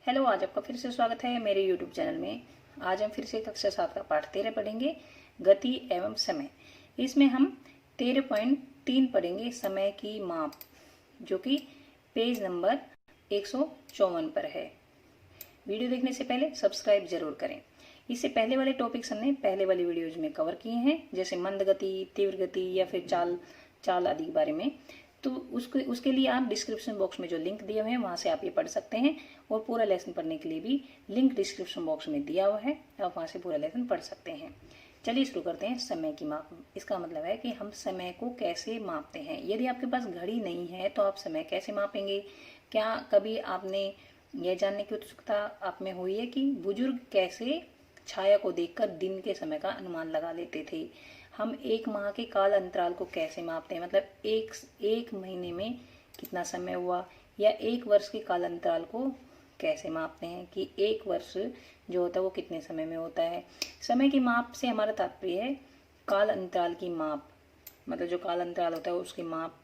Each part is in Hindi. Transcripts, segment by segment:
हेलो, आज आपका फिर से स्वागत है मेरे YouTube चैनल में। आज हम फिर से कक्षा 7 का पाठ 13 पढ़ेंगे, गति एवं समय। इसमें हम 13.3 पढ़ेंगे, समय की माप, जो कि पेज नंबर 154 पर है। वीडियो देखने से पहले सब्सक्राइब जरूर करें। इससे पहले वाले टॉपिक्स हमने पहले वाली वीडियोज में कवर किए हैं, जैसे मंद गति, तीव्र गति या फिर चाल आदि के बारे में। तो उसके लिए आप डिस्क्रिप्शन बॉक्स में जो लिंक दिए हुए हैं वहां से आप ये पढ़ सकते हैं, और पूरा लेसन पढ़ने के लिए भी लिंक डिस्क्रिप्शन बॉक्स में दिया हुआ है, आप वहां से पूरा लेसन पढ़ सकते हैं। चलिए शुरू करते हैं। समय की माप, इसका मतलब है कि हम समय को कैसे मापते हैं। यदि आपके पास घड़ी नहीं है तो आप समय कैसे मापेंगे। क्या कभी आपने यह जानने की उत्सुकता आप में हुई है कि बुजुर्ग कैसे छाया को देखकर दिन के समय का अनुमान लगा लेते थे। हम एक माह के काल अंतराल को कैसे मापते हैं, मतलब एक महीने में कितना समय हुआ, या एक वर्ष के काल अंतराल को कैसे मापते हैं कि एक वर्ष जो होता है वो कितने समय में होता है। समय की माप से हमारा तात्पर्य है काल अंतराल की माप, मतलब जो काल अंतराल होता है उसकी माप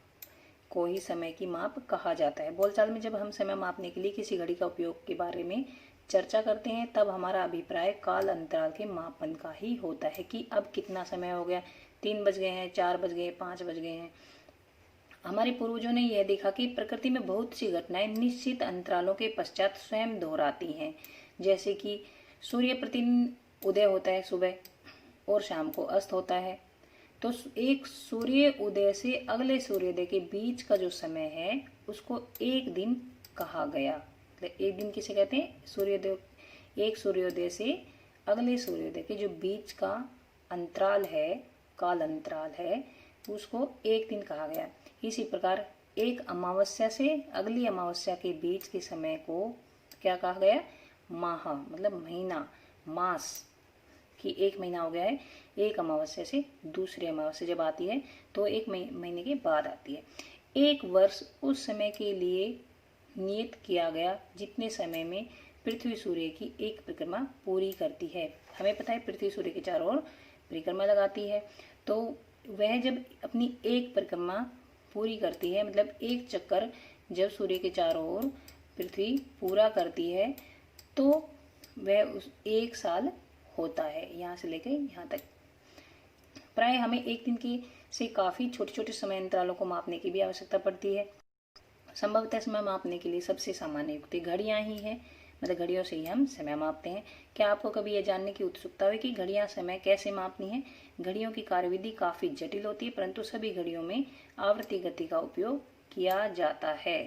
को ही समय की माप कहा जाता है। बोलचाल में जब हम समय मापने के लिए किसी घड़ी का उपयोग के बारे में चर्चा करते हैं तब हमारा अभिप्राय काल अंतराल के मापन का ही होता है कि अब कितना समय हो गया, 3 बज गए हैं, 4 बज गए, 5 बज गए हैं। हमारे पूर्वजों ने यह देखा कि प्रकृति में बहुत सी घटनाएं निश्चित अंतरालों के पश्चात स्वयं दोहराती हैं, जैसे कि सूर्य प्रतिदिन उदय होता है सुबह और शाम को अस्त होता है। तो एक सूर्य उदय से अगले सूर्योदय के बीच का जो समय है उसको एक दिन कहा गया। एक दिन किसे कहते हैं? सूर्योदय। एक सूर्योदय से अगले सूर्योदय के जो बीच का अंतराल है, काल अंतराल है, उसको एक दिन कहा गया। इसी प्रकार एक अमावस्या से अगली अमावस्या के बीच के समय को क्या कहा गया? माह, मतलब महीना, मास, कि एक महीना हो गया है। एक अमावस्या से दूसरी अमावस्या जब आती है तो एक महीने के बाद आती है। एक वर्ष उस समय के लिए नियत किया गया जितने समय में पृथ्वी सूर्य की एक परिक्रमा पूरी करती है। हमें पता है पृथ्वी सूर्य के चारों ओर परिक्रमा लगाती है, तो वह जब अपनी एक परिक्रमा पूरी करती है, मतलब एक चक्कर जब सूर्य के चारों ओर पृथ्वी पूरा करती है, तो वह उस एक साल होता है, यहाँ से लेकर यहाँ तक। प्राय हमें एक दिन की से काफी छोटे छोटे समय अंतरालों को मापने की भी आवश्यकता पड़ती है। संभवतः समय मापने के लिए सबसे सामान्य युक्ति घड़ियां ही है, मतलब घड़ियों से ही हम समय मापते हैं। क्या आपको कभी यह जानने की उत्सुकता हुई कि घड़ियां समय कैसे मापनी है? घड़ियों की कार्यविधि काफी जटिल होती है, परंतु सभी घड़ियों में आवर्ती गति का उपयोग किया जाता है।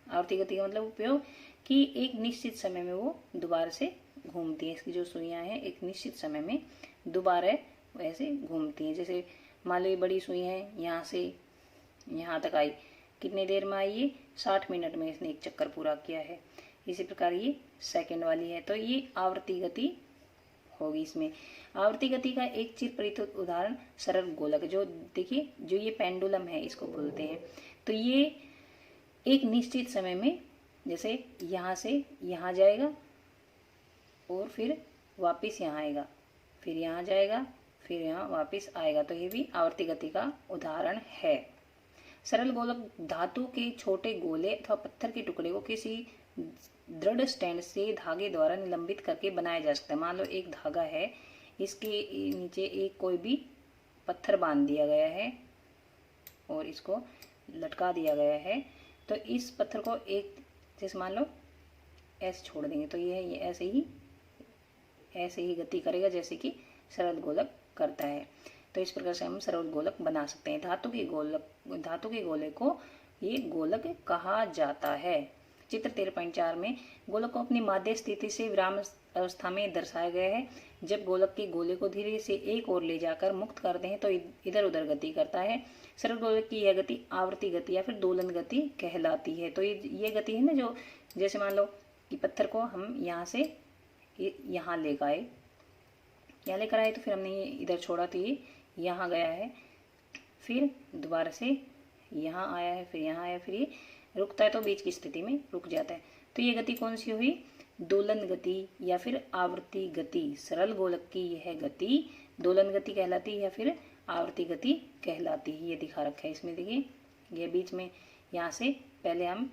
आवर्ती गति का मतलब उपयोग कि एक निश्चित समय में वो दोबारा से घूमती है। इसकी जो सुइयां हैं एक निश्चित समय में दोबारा वैसे घूमती हैं। जैसे मान लो ये बड़ी सुई है, यहाँ से यहाँ तक आई, कितने देर में आई? ये 60 मिनट में इसने एक चक्कर पूरा किया है। इसी प्रकार ये सेकंड वाली है, तो ये आवर्ती गति होगी। इसमें आवर्ती गति का एक चिर परिचित उदाहरण सरल गोलक, जो देखिए जो ये पेंडुलम है इसको बोलते हैं। तो ये एक निश्चित समय में जैसे यहाँ से यहाँ जाएगा और फिर वापिस यहाँ आएगा, फिर यहाँ जाएगा, फिर यहाँ वापिस आएगा, तो ये भी आवर्ती गति का उदाहरण है। सरल गोलक धातु के छोटे गोले अथवा पत्थर के टुकड़े को किसी दृढ़ स्टैंड से धागे द्वारा निलंबित करके बनाया जा सकता है। मान लो एक धागा है, इसके नीचे एक कोई भी पत्थर बांध दिया गया है और इसको लटका दिया गया है, तो इस पत्थर को एक, जैसे मान लो ऐसे छोड़ देंगे तो ये ऐसे ही गति करेगा जैसे कि सरल गोलक करता है। तो इस प्रकार से हम सरल गोलक बना सकते हैं। धातु के गोले को ये गोलक कहा जाता है। चित्र 13.4 में गोलक को अपनी माध्य स्थिति से विराम अवस्था में दर्शाया गया है। जब गोलक के गोले को धीरे से एक ओर ले जाकर मुक्त करते हैं तो इधर उधर गति करता है। सरल गोलक की यह गति आवर्ती गति या फिर दोलन गति कहलाती है। तो ये गति है ना, जो जैसे मान लो कि पत्थर को हम यहाँ से यहाँ लेकर आए, यहाँ लेकर आए, तो फिर हमने ये इधर छोड़ा तो ये यहाँ गया है, फिर दोबारा से यहाँ आया है, फिर यहाँ आया, फिर ये रुकता है, तो बीच की स्थिति में रुक जाता है। तो ये गति कौन सी हुई? दोलन गति या फिर आवर्ती गति। सरल गोलक की यह गति दोलन गति कहलाती है या फिर आवर्ती गति कहलाती है। ये दिखा रखा है इसमें, देखिए ये बीच में यहाँ से पहले हम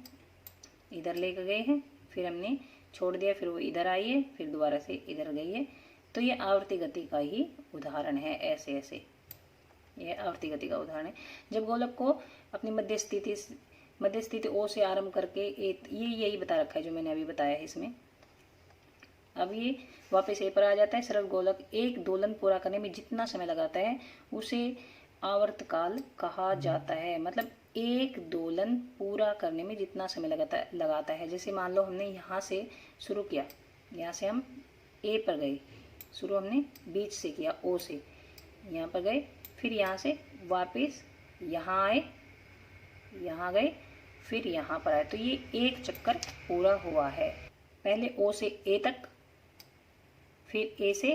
इधर लेकर गए हैं, फिर हमने छोड़ दिया, फिर वो इधर आई है, फिर दोबारा से इधर गई है। तो ये आवर्ती गति का ही उदाहरण है। ऐसे ऐसे ये आवर्ती गति का उदाहरण है। जब गोलक को अपनी मध्य स्थिति ओ से आरंभ करके ये यही बता रखा है जो मैंने अभी बताया है इसमें। अब ये वापस ए पर आ जाता है। सरल गोलक एक दोलन पूरा करने में जितना समय लगाता है उसे आवर्तकाल कहा जाता है। मतलब एक दोलन पूरा करने में जितना समय लगाता है। जैसे मान लो हमने यहाँ से शुरू किया, यहाँ से हम ए पर गए, शुरू हमने बीच से किया ओ से, यहाँ पर गए, फिर यहाँ से वापस यहाँ आए, यहाँ गए, फिर यहाँ पर आए। तो ये एक चक्कर पूरा हुआ है। पहले ओ से ए तक, फिर ए से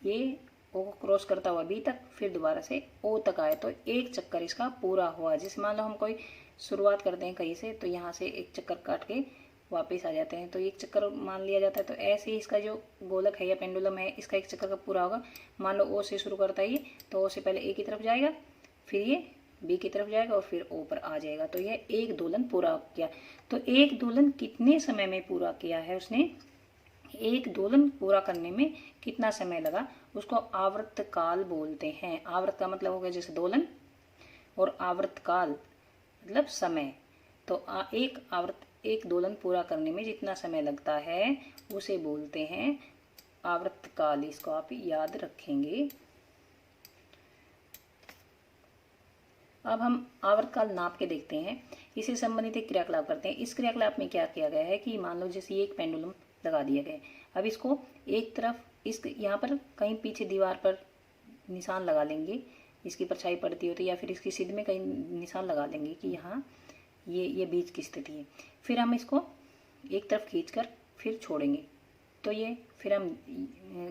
ये ओ को क्रॉस करता हुआ बी तक, फिर दोबारा से ओ तक आए। तो एक चक्कर इसका पूरा हुआ। जैसे मान लो हम कोई शुरुआत करते हैं कहीं से, तो यहाँ से एक चक्कर काट के वापस आ जाते हैं, तो एक चक्कर मान लिया जाता है। तो ऐसे ही इसका जो गोलक है या पेंडुलम है, इसका एक चक्कर का पूरा होगा। मान लो ओ से शुरू करता है ये, तो ओ से पहले ए की तरफ जाएगा, फिर ये बी की तरफ जाएगा और फिर ओ पर आ जाएगा। तो यह एक दोलन पूरा किया। तो एक दोलन कितने समय में पूरा किया है उसने? एक दोलन पूरा करने में कितना समय लगा, उसको आवर्तकाल बोलते हैं। आवर्त का मतलब हो गया जैसे दोलन, और आवर्तकाल मतलब समय। तो एक दोलन पूरा करने में जितना समय लगता है उसे बोलते हैं आवर्तकाल। इसको आप याद रखेंगे। अब हम आवर्तकाल नाप के देखते हैं। इसे संबंधित एक क्रियाकलाप करते हैं। इस क्रियाकलाप में क्या किया गया है कि मान लो जैसे ये एक पेंडुलम लगा दिया गया है। अब इसको एक तरफ यहाँ पर कहीं पीछे दीवार पर निशान लगा लेंगे, इसकी परछाई पड़ती हो तो, या फिर इसकी सिद्ध में कहीं निशान लगा लेंगे कि यहाँ ये बीच की स्थिति है। फिर हम इसको एक तरफ खींचकर फिर छोड़ेंगे। तो ये फिर हम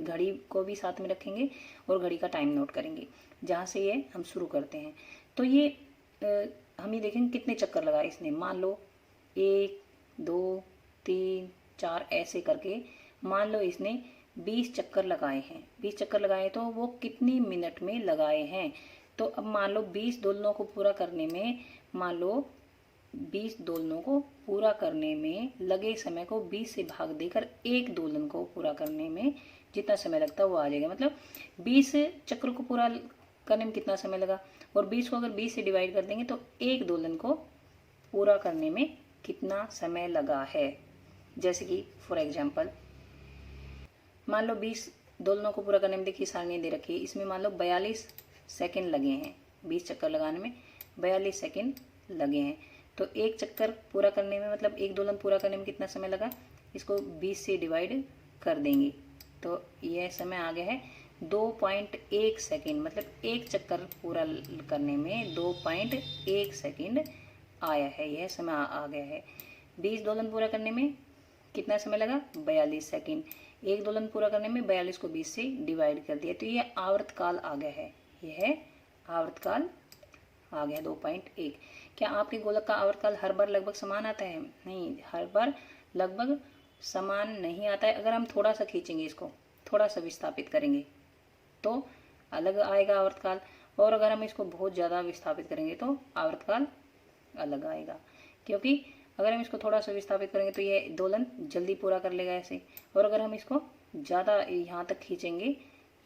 घड़ी को भी साथ में रखेंगे और घड़ी का टाइम नोट करेंगे जहाँ से ये हम शुरू करते हैं। तो ये हम ये देखेंगे कितने चक्कर लगाए इसने। मान लो 1 2 3 4 ऐसे करके मान लो इसने 20 चक्कर लगाए हैं। 20 चक्कर लगाए तो वो कितनी मिनट में लगाए हैं? तो अब मान लो 20 दोलनों को पूरा करने में, मान लो 20 दोलनों को पूरा करने में लगे समय को 20 से भाग देकर एक दोलन को पूरा करने में जितना समय लगता है वो आ जाएगा। मतलब 20 चक्र को पूरा करने में कितना समय लगा, और 20 को अगर 20 से डिवाइड कर देंगे तो एक दोलन को पूरा करने में कितना समय लगा है। जैसे कि फॉर एग्जांपल मान लो 20 दोलनों को पूरा करने में, देखिए सारणी दे रखी है, इसमें मान लो 42 सेकंड लगे हैं। 20 चक्कर लगाने में 42 सेकंड लगे हैं। तो एक चक्कर पूरा करने में, मतलब एक दोलन पूरा करने में कितना समय लगा, इसको 20 से डिवाइड कर देंगे तो यह समय आ गया है 2.1 सेकंड। मतलब एक चक्कर पूरा करने में 2.1 सेकंड आया है, यह समय आ गया है। 20 दोलन पूरा करने में कितना समय लगा, 42 सेकंड। एक दोलन पूरा करने में 42 को 20 से डिवाइड कर दिया, तो यह आवर्तकाल आ गया है। यह आवर्तकाल आ गया 2.1। क्या आपके गोलक का आवर्तकाल हर बार लगभग समान आता है? नहीं, हर बार लगभग समान नहीं आता है। अगर हम थोड़ा सा खींचेंगे, इसको थोड़ा सा विस्थापित करेंगे तो अलग आएगा आवर्तकाल, और अगर हम इसको बहुत ज़्यादा विस्थापित करेंगे तो आवर्तकाल अलग आएगा। क्योंकि अगर हम इसको थोड़ा सा विस्थापित करेंगे तो ये दोलन जल्दी पूरा कर लेगा ऐसे, और अगर हम इसको ज़्यादा यहाँ तक खींचेंगे,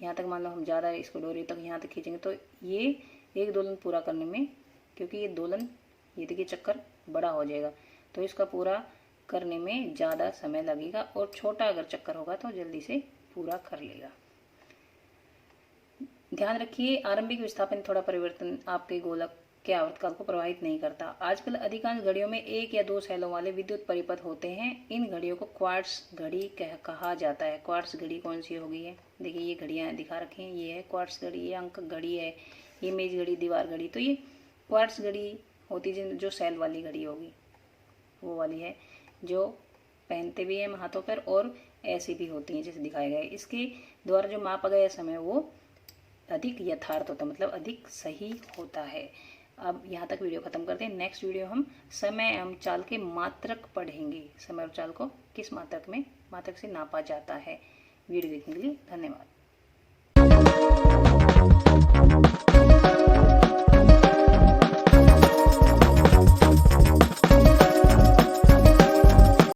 यहाँ तक मान लो हम ज़्यादा इसको डोरी तक यहाँ तक खींचेंगे तो ये एक दोलन पूरा करने में, क्योंकि ये दोलन ये देखिए चक्कर बड़ा हो जाएगा, तो इसका पूरा करने में ज़्यादा समय लगेगा, और छोटा अगर चक्कर होगा तो जल्दी से पूरा कर लेगा। ध्यान रखिए, आरंभिक विस्थापन थोड़ा परिवर्तन आपके गोलक के आवर्तकाल को प्रभावित नहीं करता। आजकल अधिकांश घड़ियों में 1 या 2 सेलों वाले विद्युत परिपथ होते हैं। इन घड़ियों को क्वार्ट्स घड़ी कहा जाता है। क्वार्ट्स घड़ी कौन सी होगी है? देखिए ये घड़ियां दिखा रखी हैं, ये है क्वार्ट्स घड़ी, ये अंक घड़ी है, ये मेज घड़ी, दीवार घड़ी। तो ये क्वार्ट्स घड़ी होती है जो सेल वाली घड़ी होगी, वो वाली है जो पहनते भी हैं हाथों पर, और ऐसी भी होती हैं जैसे दिखाया गया है। इसके द्वारा जो मापा गया समय वो अधिक यथार्थ होता है, मतलब अधिक सही होता है। अब यहाँ तक वीडियो खत्म करते हैं। नेक्स्ट वीडियो हम समय एवं चाल के मात्रक पढ़ेंगे। समय और चाल को किस मात्रक से नापा जाता है। वीडियो देखने के लिए धन्यवाद।